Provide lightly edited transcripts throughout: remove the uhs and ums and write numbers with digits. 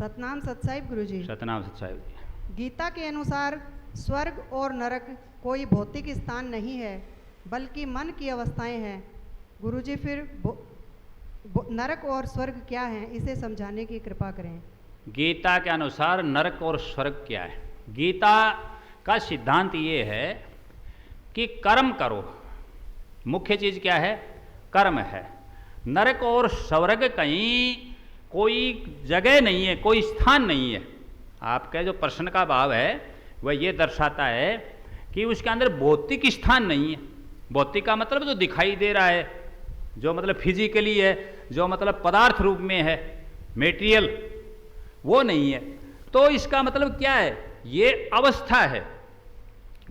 सतनाम सतसाहिब गुरुजी। सतनाम सतसाहिब। गीता के अनुसार स्वर्ग और नरक कोई भौतिक स्थान नहीं है, बल्कि मन की अवस्थाएं हैं। गुरुजी, फिर नरक और स्वर्ग क्या है, इसे समझाने की कृपा करें। गीता के अनुसार नरक और स्वर्ग क्या है? गीता का सिद्धांत ये है कि कर्म करो, मुख्य चीज क्या है? कर्म है। नरक और स्वर्ग कहीं कोई जगह नहीं है, कोई स्थान नहीं है। आपका जो प्रश्न का भाव है वह ये दर्शाता है कि उसके अंदर भौतिक स्थान नहीं है। भौतिक का मतलब जो दिखाई दे रहा है, जो मतलब फिजिकली है, जो मतलब पदार्थ रूप में है, मेटीरियल, वो नहीं है। तो इसका मतलब क्या है? ये अवस्था है।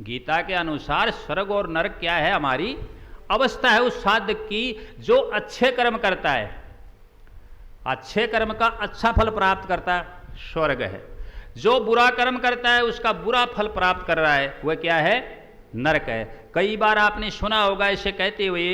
गीता के अनुसार स्वर्ग और नरक क्या है? हमारी अवस्था है उस साधक की जो अच्छे कर्म करता है, अच्छे कर्म का अच्छा फल प्राप्त करता है, स्वर्ग है। जो बुरा कर्म करता है उसका बुरा फल प्राप्त कर रहा है, वह क्या है? नरक है। कई बार आपने सुना होगा इसे कहते हुए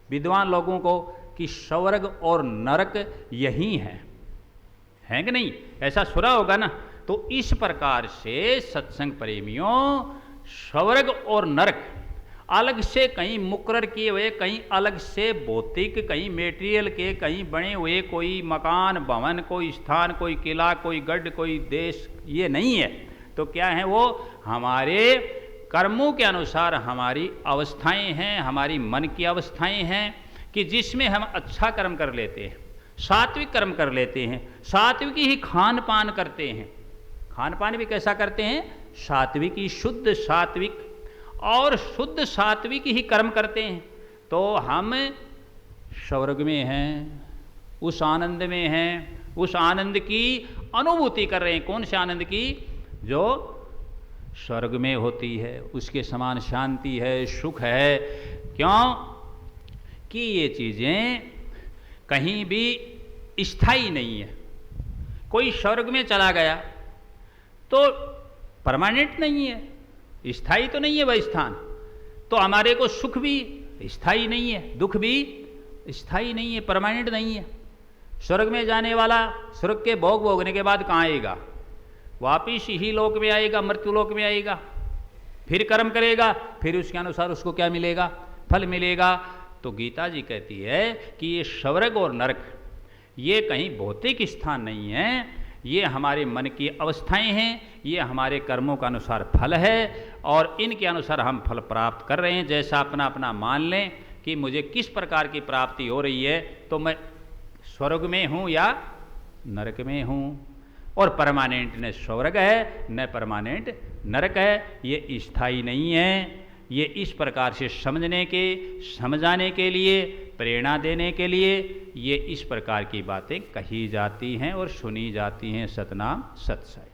विद्वान लोगों को कि स्वर्ग और नरक यही हैं कि नहीं? ऐसा सुना होगा ना। तो इस प्रकार से सत्संग प्रेमियों, स्वर्ग और नरक अलग से कहीं मुकर्रर किए हुए, कहीं अलग से भौतिक, कहीं मेटीरियल के, कहीं बने हुए कोई मकान, भवन, कोई स्थान, कोई किला, कोई गढ़, कोई देश, ये नहीं है। तो क्या है? वो हमारे कर्मों के अनुसार हमारी अवस्थाएं हैं, हमारी मन की अवस्थाएं हैं कि जिसमें हम अच्छा कर्म कर लेते हैं, सात्विक कर्म कर लेते हैं, सात्विक ही खान पान करते हैं। खान पान भी कैसा करते हैं? सात्विक ही, शुद्ध सात्विक और शुद्ध सात्विक ही कर्म करते हैं। तो हम स्वर्ग में हैं, उस आनंद में हैं, उस आनंद की अनुभूति कर रहे हैं। कौन से आनंद की? जो स्वर्ग में होती है, उसके समान शांति है, सुख है। क्यों कि ये चीज़ें कहीं भी स्थायी नहीं है। कोई स्वर्ग में चला गया तो परमानेंट नहीं है, स्थायी तो नहीं है वह स्थान। तो हमारे को सुख भी स्थायी नहीं है, दुख भी स्थायी नहीं है, परमानेंट नहीं है। स्वर्ग में जाने वाला स्वर्ग के भोग भोगने के बाद कहाँ आएगा? वापिस ही लोक में आएगा, मृत्यु लोक में आएगा। फिर कर्म करेगा, फिर उसके अनुसार उसको क्या मिलेगा? फल मिलेगा। तो गीता जी कहती है कि ये स्वर्ग और नरक ये कहीं भौतिक स्थान नहीं है, ये हमारे मन की अवस्थाएं हैं, ये हमारे कर्मों का अनुसार फल है और इनके अनुसार हम फल प्राप्त कर रहे हैं। जैसा अपना अपना मान लें कि मुझे किस प्रकार की प्राप्ति हो रही है, तो मैं स्वर्ग में हूँ या नरक में हूँ। और परमानेंट न स्वर्ग है न परमानेंट नरक है, ये स्थायी नहीं है। ये इस प्रकार से समझाने के लिए, प्रेरणा देने के लिए ये इस प्रकार की बातें कही जाती हैं और सुनी जाती हैं। सतनाम सतसाई।